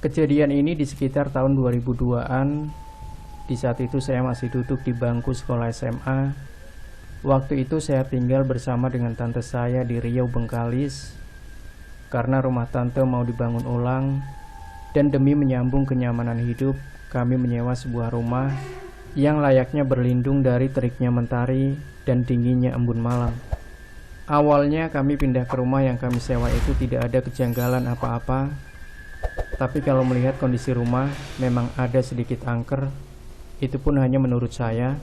Kejadian ini di sekitar tahun 2002-an. Di saat itu saya masih duduk di bangku sekolah SMA. Waktu itu saya tinggal bersama dengan tante saya di Riau, Bengkalis. Karena rumah tante mau dibangun ulang, dan demi menyambung kenyamanan hidup, kami menyewa sebuah rumah yang layaknya berlindung dari teriknya mentari dan dinginnya embun malam. Awalnya kami pindah ke rumah yang kami sewa itu tidak ada kejanggalan apa-apa. Tapi kalau melihat kondisi rumah, memang ada sedikit angker. Itu pun hanya menurut saya.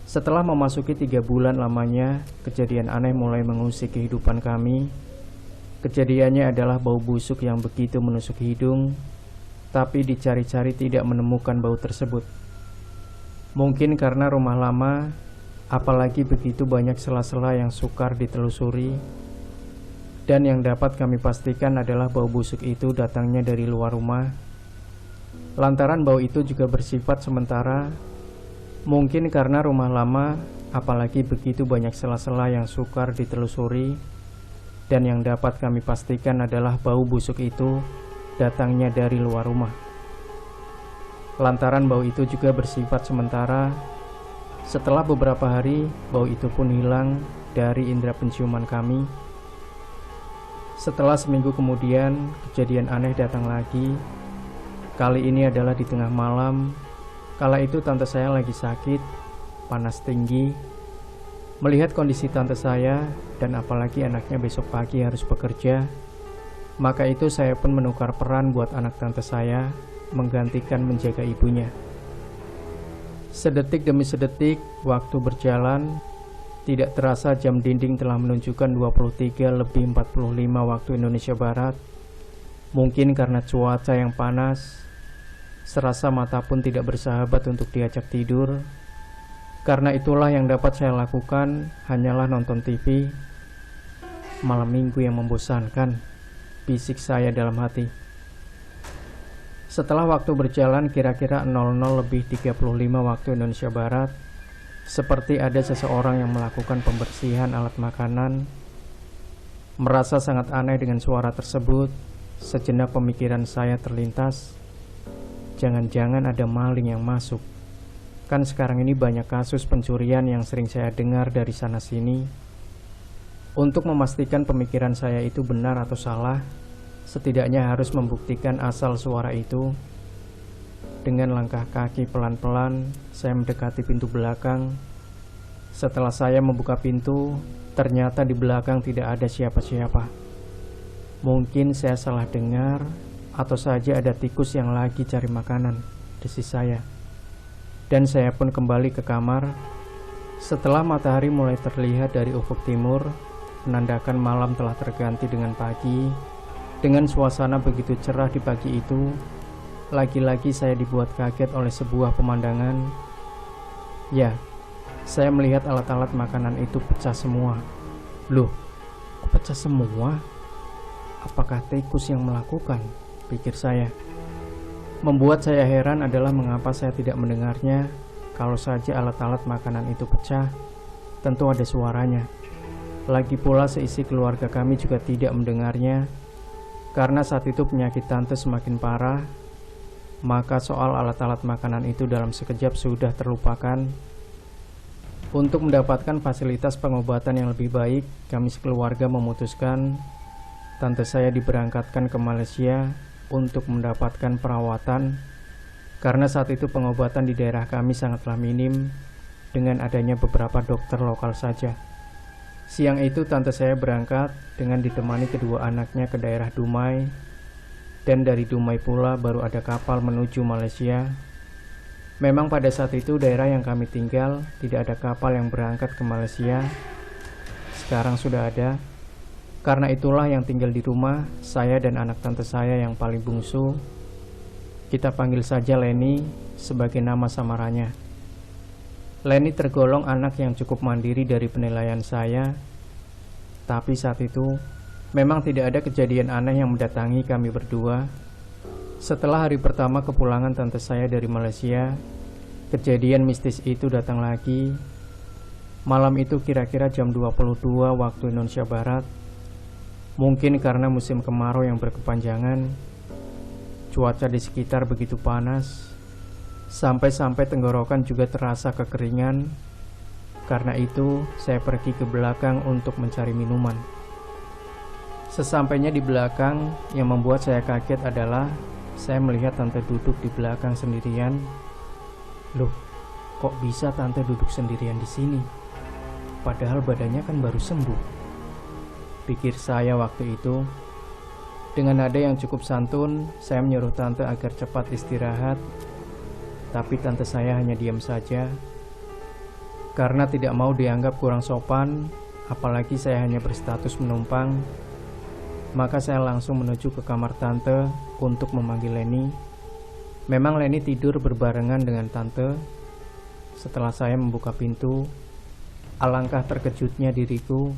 Setelah memasuki 3 bulan lamanya, kejadian aneh mulai mengusik kehidupan kami. Kejadiannya adalah bau busuk yang begitu menusuk hidung, tapi dicari-cari tidak menemukan bau tersebut. Mungkin karena rumah lama, apalagi begitu banyak sela-sela yang sukar ditelusuri. Dan yang dapat kami pastikan adalah bau busuk itu datangnya dari luar rumah. Lantaran bau itu juga bersifat sementara. Mungkin karena rumah lama, apalagi begitu banyak sela-sela yang sukar ditelusuri. Dan yang dapat kami pastikan adalah bau busuk itu datangnya dari luar rumah. Lantaran bau itu juga bersifat sementara. Setelah beberapa hari, bau itu pun hilang dari indera penciuman kami. Setelah seminggu kemudian, kejadian aneh datang lagi. Kali ini adalah di tengah malam. Kala itu tante saya lagi sakit, panas tinggi. Melihat kondisi tante saya, dan apalagi anaknya besok pagi harus bekerja, maka itu saya pun menukar peran buat anak tante saya, menggantikan menjaga ibunya. Sedetik demi sedetik, waktu berjalan. Tidak terasa jam dinding telah menunjukkan 23:45 waktu Indonesia Barat. Mungkin karena cuaca yang panas, serasa mata pun tidak bersahabat untuk diajak tidur. Karena itulah yang dapat saya lakukan hanyalah nonton TV. Malam minggu yang membosankan, bisik saya dalam hati. Setelah waktu berjalan kira-kira 00:35 waktu Indonesia Barat, seperti ada seseorang yang melakukan pembersihan alat makanan. Merasa sangat aneh dengan suara tersebut, sejenak pemikiran saya terlintas. Jangan-jangan ada maling yang masuk. Kan sekarang ini banyak kasus pencurian yang sering saya dengar dari sana-sini. Untuk memastikan pemikiran saya itu benar atau salah, setidaknya harus membuktikan asal suara itu. Dengan langkah kaki pelan-pelan, saya mendekati pintu belakang. Setelah saya membuka pintu, ternyata di belakang tidak ada siapa-siapa. Mungkin saya salah dengar, atau saja ada tikus yang lagi cari makanan, desis saya. Dan saya pun kembali ke kamar. Setelah matahari mulai terlihat dari ufuk timur, menandakan malam telah terganti dengan pagi. Dengan suasana begitu cerah di pagi itu, lagi-lagi saya dibuat kaget oleh sebuah pemandangan. Ya, saya melihat alat-alat makanan itu pecah semua. Loh, kok pecah semua? Apakah tikus yang melakukan? Pikir saya. Membuat saya heran adalah mengapa saya tidak mendengarnya. Kalau saja alat-alat makanan itu pecah, tentu ada suaranya. Lagi pula seisi keluarga kami juga tidak mendengarnya. Karena saat itu penyakit tante semakin parah, maka soal alat-alat makanan itu dalam sekejap sudah terlupakan. Untuk mendapatkan fasilitas pengobatan yang lebih baik, kami sekeluarga memutuskan tante saya diberangkatkan ke Malaysia untuk mendapatkan perawatan. Karena saat itu pengobatan di daerah kami sangatlah minim, dengan adanya beberapa dokter lokal saja. Siang itu tante saya berangkat dengan ditemani kedua anaknya ke daerah Dumai. Dan dari Dumai pula baru ada kapal menuju Malaysia. Memang pada saat itu daerah yang kami tinggal tidak ada kapal yang berangkat ke Malaysia. Sekarang sudah ada. Karena itulah yang tinggal di rumah, saya dan anak tante saya yang paling bungsu. Kita panggil saja Leni sebagai nama samarannya. Leni tergolong anak yang cukup mandiri dari penilaian saya. Tapi saat itu memang tidak ada kejadian aneh yang mendatangi kami berdua. Setelah hari pertama kepulangan tante saya dari Malaysia, kejadian mistis itu datang lagi. Malam itu kira-kira jam 22 waktu Indonesia Barat. Mungkin karena musim kemarau yang berkepanjangan, cuaca di sekitar begitu panas, sampai-sampai tenggorokan juga terasa kekeringan. Karena itu, saya pergi ke belakang untuk mencari minuman. Sesampainya di belakang, yang membuat saya kaget adalah saya melihat tante duduk di belakang sendirian. Loh, kok bisa tante duduk sendirian di sini? Padahal badannya kan baru sembuh, pikir saya waktu itu. Dengan nada yang cukup santun, saya menyuruh tante agar cepat istirahat. Tapi tante saya hanya diam saja. Karena tidak mau dianggap kurang sopan, apalagi saya hanya berstatus menumpang, maka saya langsung menuju ke kamar tante untuk memanggil Leni. Memang Leni tidur berbarengan dengan tante. Setelah saya membuka pintu, alangkah terkejutnya diriku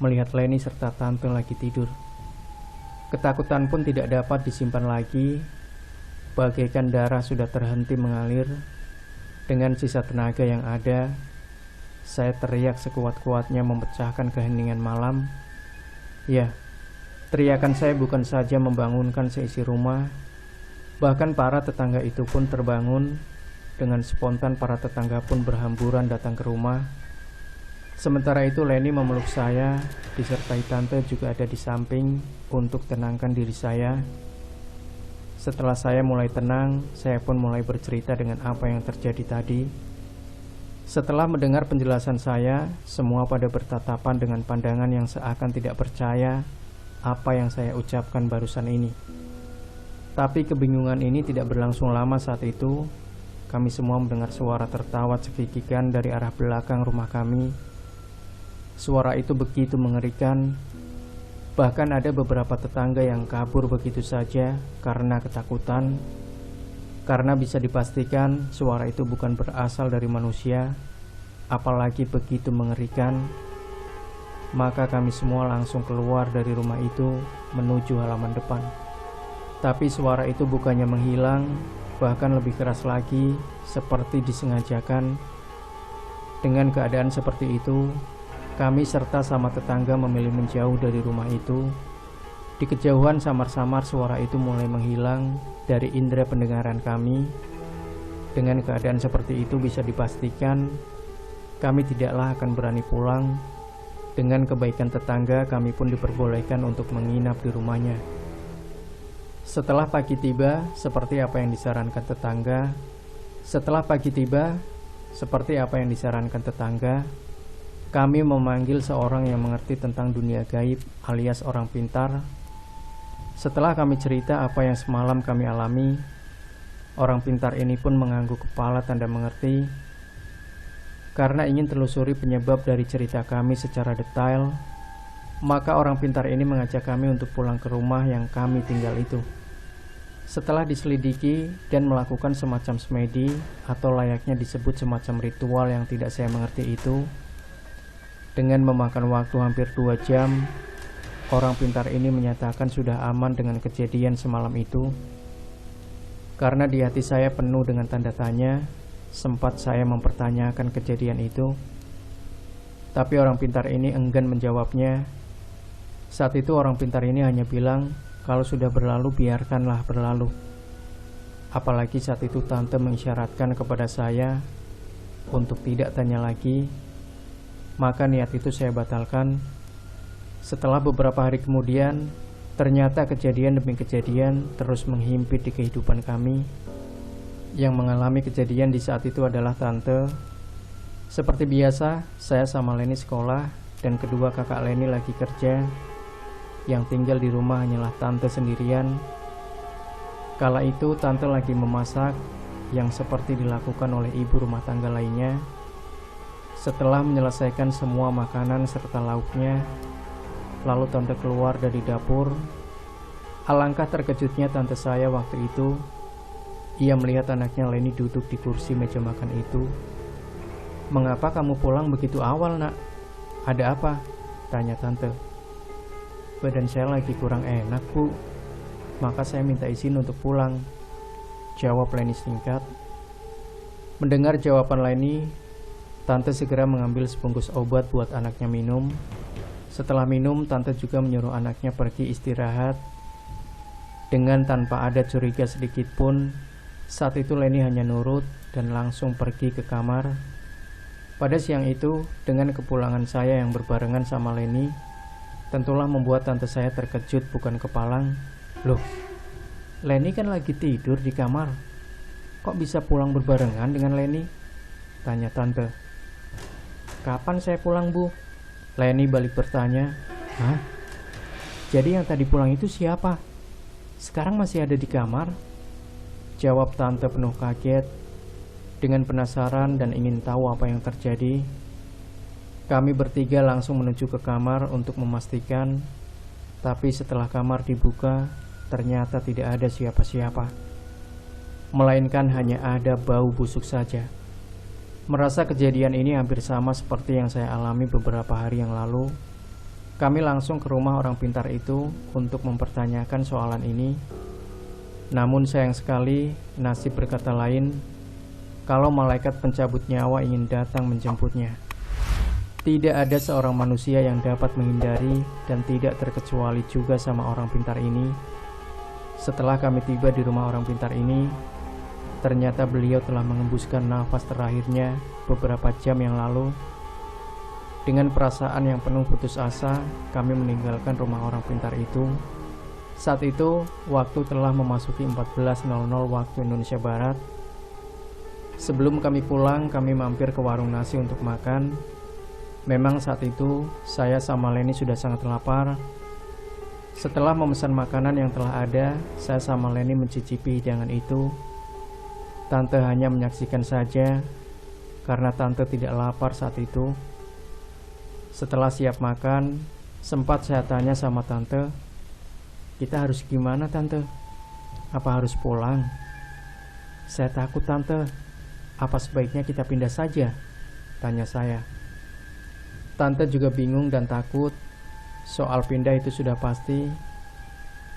melihat Leni serta tante lagi tidur. Ketakutan pun tidak dapat disimpan lagi. Bagaikan darah sudah terhenti mengalir. Dengan sisa tenaga yang ada, saya teriak sekuat-kuatnya memecahkan keheningan malam. Ya, teriakan saya bukan saja membangunkan seisi rumah, bahkan para tetangga itu pun terbangun. Dengan spontan para tetangga pun berhamburan datang ke rumah. Sementara itu Leni memeluk saya, disertai tante juga ada di samping untuk tenangkan diri saya. Setelah saya mulai tenang, saya pun mulai bercerita dengan apa yang terjadi tadi. Setelah mendengar penjelasan saya, semua pada bertatapan dengan pandangan yang seakan tidak percaya apa yang saya ucapkan barusan ini. Tapi kebingungan ini tidak berlangsung lama. Saat itu kami semua mendengar suara tertawa cekikikan dari arah belakang rumah kami. Suara itu begitu mengerikan. Bahkan ada beberapa tetangga yang kabur begitu saja karena ketakutan. Karena bisa dipastikan suara itu bukan berasal dari manusia, apalagi begitu mengerikan. Maka kami semua langsung keluar dari rumah itu menuju halaman depan. Tapi suara itu bukannya menghilang, bahkan lebih keras lagi, seperti disengajakan. Dengan keadaan seperti itu, kami serta sama tetangga memilih menjauh dari rumah itu. Di kejauhan samar-samar suara itu mulai menghilang dari indera pendengaran kami. Dengan keadaan seperti itu bisa dipastikan kami tidaklah akan berani pulang. Dengan kebaikan tetangga, kami pun diperbolehkan untuk menginap di rumahnya. Setelah pagi tiba, seperti apa yang disarankan tetangga, kami memanggil seorang yang mengerti tentang dunia gaib alias orang pintar. Setelah kami cerita apa yang semalam kami alami, orang pintar ini pun mengangguk kepala tanda mengerti. Karena ingin telusuri penyebab dari cerita kami secara detail, maka orang pintar ini mengajak kami untuk pulang ke rumah yang kami tinggal itu. Setelah diselidiki dan melakukan semacam semedi atau layaknya disebut semacam ritual yang tidak saya mengerti itu, dengan memakan waktu hampir 2 jam, orang pintar ini menyatakan sudah aman dengan kejadian semalam itu. Karena di hati saya penuh dengan tanda tanya, sempat saya mempertanyakan kejadian itu. Tapi orang pintar ini enggan menjawabnya. Saat itu orang pintar ini hanya bilang, kalau sudah berlalu biarkanlah berlalu. Apalagi saat itu tante mengisyaratkan kepada saya untuk tidak tanya lagi. Maka niat itu saya batalkan. Setelah beberapa hari kemudian, ternyata kejadian demi kejadian terus menghimpit di kehidupan kami. Yang mengalami kejadian di saat itu adalah tante. Seperti biasa, saya sama Leni sekolah dan kedua kakak Leni lagi kerja. Yang tinggal di rumah hanyalah tante sendirian. Kala itu tante lagi memasak, yang seperti dilakukan oleh ibu rumah tangga lainnya. Setelah menyelesaikan semua makanan serta lauknya, lalu tante keluar dari dapur. Alangkah terkejutnya tante saya waktu itu. Ia melihat anaknya Leni duduk di kursi meja makan itu. "Mengapa kamu pulang begitu awal, nak? Ada apa?" tanya tante. "Badan saya lagi kurang enak, Bu. Maka saya minta izin untuk pulang," jawab Leni singkat. Mendengar jawaban Leni, tante segera mengambil sebungkus obat buat anaknya minum. Setelah minum, tante juga menyuruh anaknya pergi istirahat. Dengan tanpa ada curiga sedikit pun, saat itu Leni hanya nurut dan langsung pergi ke kamar. Pada siang itu, dengan kepulangan saya yang berbarengan sama Leni, tentulah membuat tante saya terkejut bukan kepalang. Loh, Leni kan lagi tidur di kamar. Kok bisa pulang berbarengan dengan Leni? Tanya tante. Kapan saya pulang, Bu? Leni balik bertanya. Hah? Jadi yang tadi pulang itu siapa? Sekarang masih ada di kamar? Jawab tante penuh kaget. Dengan penasaran dan ingin tahu apa yang terjadi, kami bertiga langsung menuju ke kamar untuk memastikan. Tapi setelah kamar dibuka, ternyata tidak ada siapa-siapa, melainkan hanya ada bau busuk saja. Merasa kejadian ini hampir sama seperti yang saya alami beberapa hari yang lalu, kami langsung ke rumah orang pintar itu untuk mempertanyakan soalan ini. Namun sayang sekali, nasib berkata lain. Kalau malaikat pencabut nyawa ingin datang menjemputnya, tidak ada seorang manusia yang dapat menghindari, dan tidak terkecuali juga sama orang pintar ini. Setelah kami tiba di rumah orang pintar ini, ternyata beliau telah mengembuskan nafas terakhirnya beberapa jam yang lalu. Dengan perasaan yang penuh putus asa, kami meninggalkan rumah orang pintar itu. Saat itu, waktu telah memasuki 14.00 waktu Indonesia Barat. Sebelum kami pulang, kami mampir ke warung nasi untuk makan. Memang saat itu, saya sama Leni sudah sangat lapar. Setelah memesan makanan yang telah ada, saya sama Leni mencicipi hidangan itu. Tante hanya menyaksikan saja, karena tante tidak lapar saat itu. Setelah siap makan, sempat saya tanya sama tante, kita harus gimana tante? Apa harus pulang? Saya takut tante, apa sebaiknya kita pindah saja? Tanya saya. Tante juga bingung dan takut. Soal pindah itu sudah pasti,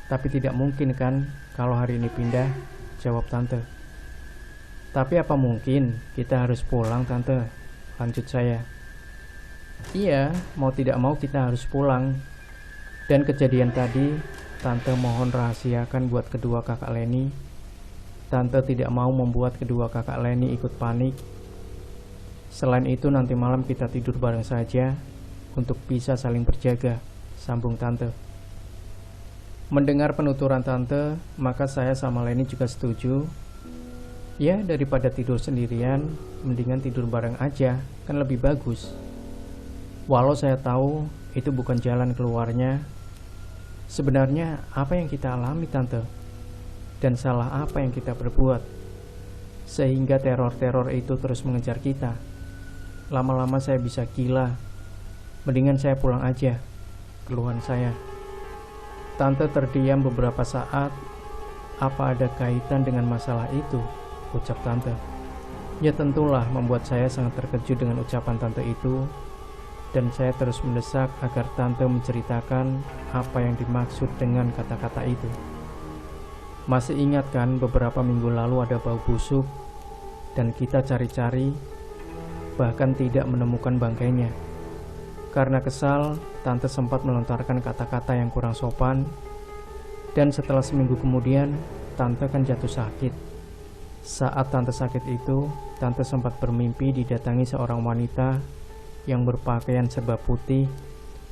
tapi tidak mungkin kan kalau hari ini pindah, jawab tante. Tapi apa mungkin kita harus pulang tante? Lanjut saya. Iya, mau tidak mau kita harus pulang. Dan kejadian tadi, tante mohon rahasiakan buat kedua kakak Leni. Tante tidak mau membuat kedua kakak Leni ikut panik. Selain itu nanti malam kita tidur bareng saja untuk bisa saling berjaga, sambung tante. Mendengar penuturan tante, maka saya sama Leni juga setuju. Ya, daripada tidur sendirian, mendingan tidur bareng aja, kan lebih bagus. Walau saya tahu itu bukan jalan keluarnya. Sebenarnya apa yang kita alami tante? Dan salah apa yang kita berbuat? Sehingga teror-teror itu terus mengejar kita. Lama-lama saya bisa gila. Mendingan saya pulang aja, keluhan saya. Tante terdiam beberapa saat. Apa ada kaitan dengan masalah itu? Ucap tante. Ya tentulah, membuat saya sangat terkejut dengan ucapan tante itu. Dan saya terus mendesak agar tante menceritakan apa yang dimaksud dengan kata-kata itu. Masih ingat kan beberapa minggu lalu ada bau busuk, dan kita cari-cari, bahkan tidak menemukan bangkainya. Karena kesal, tante sempat melontarkan kata-kata yang kurang sopan. Dan setelah seminggu kemudian, tante kan jatuh sakit. Saat tante sakit itu, tante sempat bermimpi didatangi seorang wanita yang berpakaian serba putih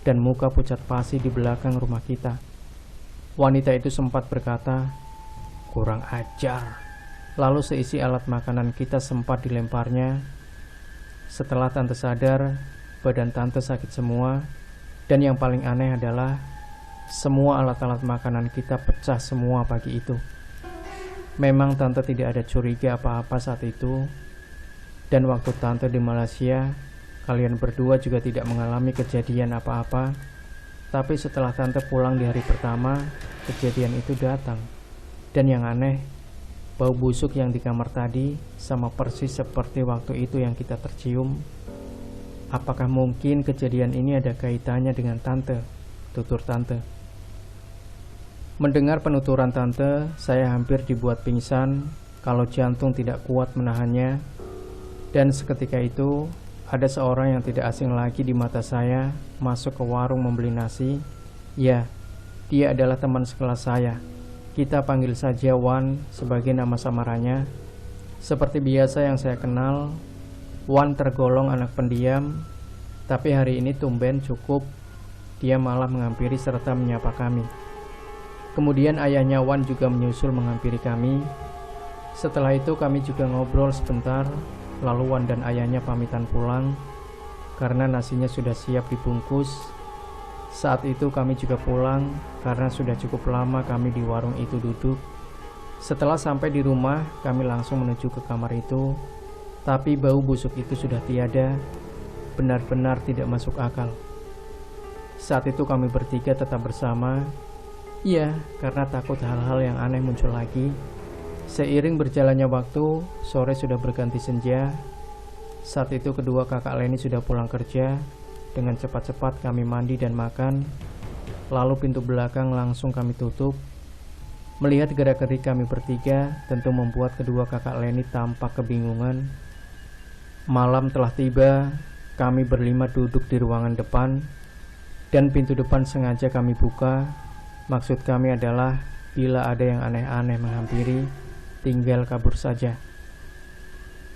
dan muka pucat pasi di belakang rumah kita. Wanita itu sempat berkata, kurang ajar. Lalu seisi alat makanan kita sempat dilemparnya. Setelah tante sadar, badan tante sakit semua. Dan yang paling aneh adalah semua alat-alat makanan kita pecah semua pagi itu. Memang tante tidak ada curiga apa-apa saat itu. Dan waktu tante di Malaysia, kalian berdua juga tidak mengalami kejadian apa-apa. Tapi setelah tante pulang di hari pertama, kejadian itu datang. Dan yang aneh, bau busuk yang di kamar tadi sama persis seperti waktu itu yang kita tercium. Apakah mungkin kejadian ini ada kaitannya dengan tante? Tutur tante. Mendengar penuturan tante, saya hampir dibuat pingsan kalau jantung tidak kuat menahannya. Dan seketika itu, ada seorang yang tidak asing lagi di mata saya masuk ke warung membeli nasi. Ya, dia adalah teman sekelas saya, Kita panggil saja Wan sebagai nama samarannya. Seperti biasa yang saya kenal, Wan tergolong anak pendiam, tapi hari ini tumben cukup dia malah menghampiri serta menyapa kami. Kemudian ayahnya Wan juga menyusul menghampiri kami. Setelah itu kami juga ngobrol sebentar, lalu Wan dan ayahnya pamitan pulang karena nasinya sudah siap dibungkus. Saat itu kami juga pulang karena sudah cukup lama kami di warung itu duduk. Setelah sampai di rumah, kami langsung menuju ke kamar itu, tapi bau busuk itu sudah tiada, benar-benar tidak masuk akal. Saat itu kami bertiga tetap bersama, iya, karena takut hal-hal yang aneh muncul lagi. Seiring berjalannya waktu, sore sudah berganti senja. Saat itu kedua kakak Leni sudah pulang kerja. Dengan cepat-cepat kami mandi dan makan. Lalu pintu belakang langsung kami tutup. Melihat gerak-gerik kami bertiga tentu membuat kedua kakak Leni tampak kebingungan. Malam telah tiba. Kami berlima duduk di ruangan depan, dan pintu depan sengaja kami buka. Maksud kami adalah bila ada yang aneh-aneh menghampiri, tinggal kabur saja.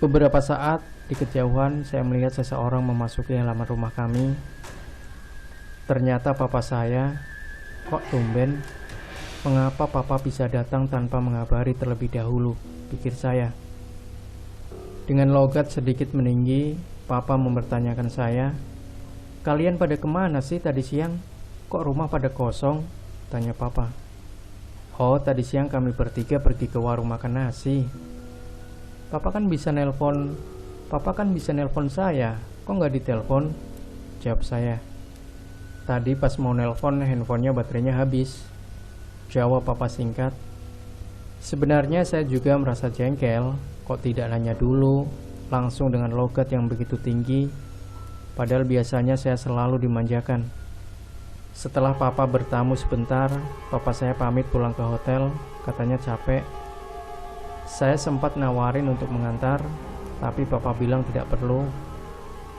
Beberapa saat di kejauhan saya melihat seseorang memasuki halaman rumah kami. Ternyata papa saya. Kok tumben? Mengapa papa bisa datang tanpa mengabari terlebih dahulu, pikir saya. Dengan logat sedikit meninggi, papa mempertanyakan saya, "Kalian pada kemana sih tadi siang? Kok rumah pada kosong?" tanya papa. "Oh, tadi siang kami bertiga pergi ke warung makan nasi. Papa kan bisa nelpon saya, kok nggak ditelepon?" jawab saya. "Tadi pas mau nelpon handphonenya baterainya habis," jawab papa singkat. Sebenarnya saya juga merasa jengkel, kok tidak nanya dulu, langsung dengan logat yang begitu tinggi, padahal biasanya saya selalu dimanjakan. Setelah papa bertamu sebentar, papa saya pamit pulang ke hotel, katanya capek. Saya sempat nawarin untuk mengantar, tapi papa bilang tidak perlu,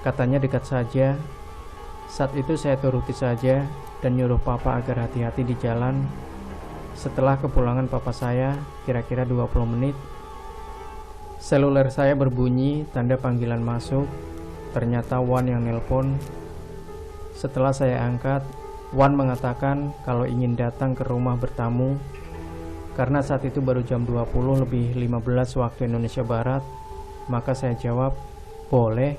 katanya dekat saja. Saat itu saya turuti saja dan nyuruh papa agar hati-hati di jalan. Setelah kepulangan papa saya, kira-kira 20 menit, seluler saya berbunyi tanda panggilan masuk. Ternyata Wan yang nelpon. Setelah saya angkat, Wan mengatakan kalau ingin datang ke rumah bertamu. Karena saat itu baru jam 20:15 waktu Indonesia Barat, maka saya jawab, "Boleh."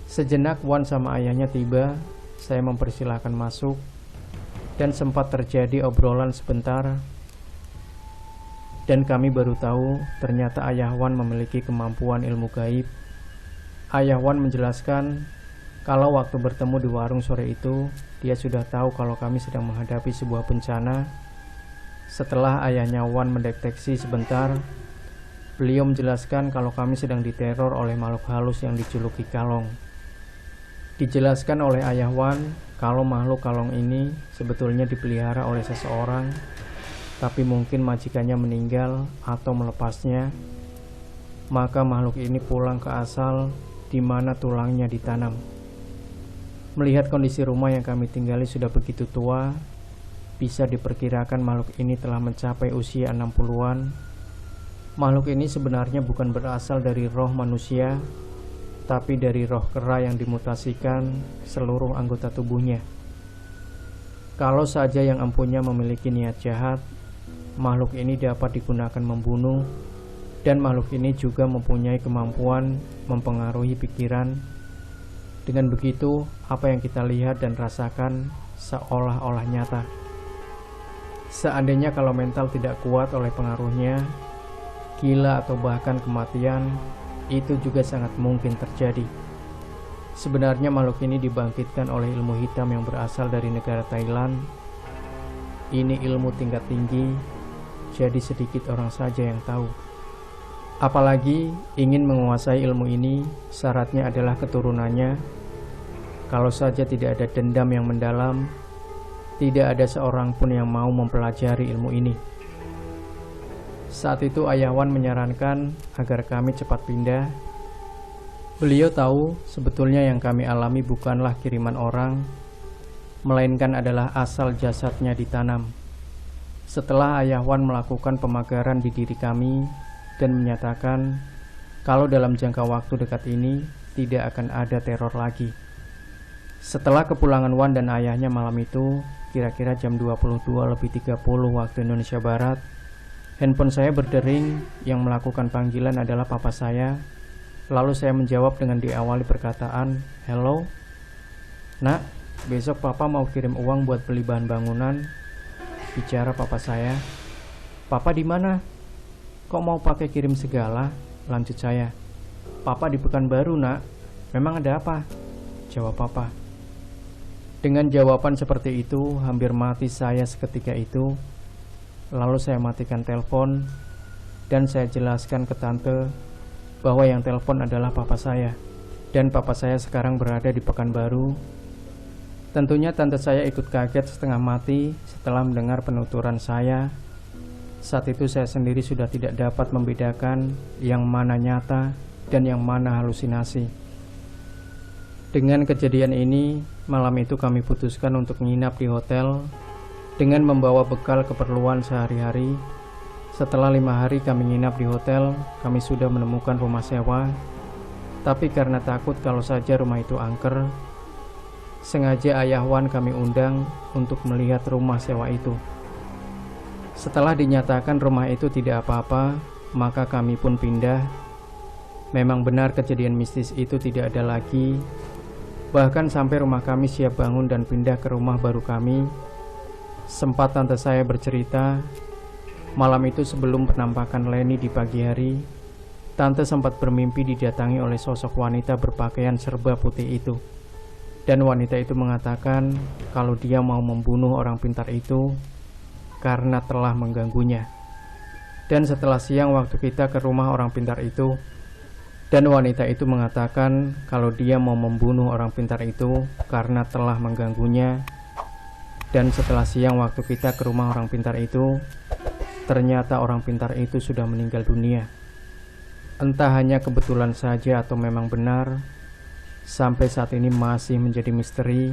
Sejenak Wan sama ayahnya tiba, saya mempersilahkan masuk, dan sempat terjadi obrolan sebentar. Dan kami baru tahu ternyata ayah Wan memiliki kemampuan ilmu gaib. Ayah Wan menjelaskan kalau waktu bertemu di warung sore itu, dia sudah tahu kalau kami sedang menghadapi sebuah bencana. Setelah ayahnya Wan mendeteksi sebentar, beliau menjelaskan kalau kami sedang diteror oleh makhluk halus yang dijuluki kalong. Dijelaskan oleh ayah Wan kalau makhluk kalong ini sebetulnya dipelihara oleh seseorang, tapi mungkin majikannya meninggal atau melepasnya. Maka makhluk ini pulang ke asal di mana tulangnya ditanam. Melihat kondisi rumah yang kami tinggali sudah begitu tua, bisa diperkirakan makhluk ini telah mencapai usia 60-an. Makhluk ini sebenarnya bukan berasal dari roh manusia, tapi dari roh kera yang dimutasikan seluruh anggota tubuhnya. Kalau saja yang empunya memiliki niat jahat, makhluk ini dapat digunakan membunuh, dan makhluk ini juga mempunyai kemampuan mempengaruhi pikiran. Dengan begitu, apa yang kita lihat dan rasakan seolah-olah nyata. Seandainya kalau mental tidak kuat oleh pengaruhnya, gila atau bahkan kematian, itu juga sangat mungkin terjadi. Sebenarnya makhluk ini dibangkitkan oleh ilmu hitam yang berasal dari negara Thailand. Ini ilmu tingkat tinggi, jadi sedikit orang saja yang tahu. Apalagi ingin menguasai ilmu ini, syaratnya adalah keturunannya. Kalau saja tidak ada dendam yang mendalam, tidak ada seorang pun yang mau mempelajari ilmu ini. Saat itu ayah Wan menyarankan agar kami cepat pindah. Beliau tahu sebetulnya yang kami alami bukanlah kiriman orang, melainkan adalah asal jasadnya ditanam. setelah Ayah Wan melakukan pemagaran di diri kami dan menyatakan kalau dalam jangka waktu dekat ini tidak akan ada teror lagi. Setelah kepulangan Wan dan ayahnya malam itu, kira-kira jam 22:30 waktu Indonesia Barat, handphone saya berdering. Yang melakukan panggilan adalah papa saya. Lalu saya menjawab dengan diawali perkataan, "Hello, Nak, besok papa mau kirim uang buat beli bahan bangunan." Bicara papa saya. "Papa di mana? Kok mau pakai kirim segala?" Lanjut saya. "Papa di Pekanbaru, Nak." "Memang ada apa?" Jawab papa. Dengan jawaban seperti itu, hampir mati saya seketika itu. Lalu saya matikan telepon dan saya jelaskan ke tante bahwa yang telepon adalah papa saya, dan papa saya sekarang berada di Pekanbaru. Tentunya tante saya ikut kaget setengah mati setelah mendengar penuturan saya. Saat itu saya sendiri sudah tidak dapat membedakan yang mana nyata dan yang mana halusinasi. Dengan kejadian ini, malam itu kami putuskan untuk nginap di hotel dengan membawa bekal keperluan sehari-hari. Setelah 5 hari kami nginap di hotel, kami sudah menemukan rumah sewa. Tapi karena takut kalau saja rumah itu angker, sengaja Ayah Wan kami undang untuk melihat rumah sewa itu. Setelah dinyatakan rumah itu tidak apa-apa, maka kami pun pindah. Memang benar kejadian mistis itu tidak ada lagi. Bahkan sampai rumah kami siap bangun dan pindah ke rumah baru kami, sempat tante saya bercerita, malam itu sebelum penampakan Leni di pagi hari, tante sempat bermimpi didatangi oleh sosok wanita berpakaian serba putih itu. Dan wanita itu mengatakan kalau dia mau membunuh orang pintar itu karena telah mengganggunya. Dan setelah siang waktu kita ke rumah orang pintar itu, dan wanita itu mengatakan kalau dia mau membunuh orang pintar itu karena telah mengganggunya. Dan setelah siang waktu kita ke rumah orang pintar itu, ternyata orang pintar itu sudah meninggal dunia. Entah hanya kebetulan saja atau memang benar, sampai saat ini masih menjadi misteri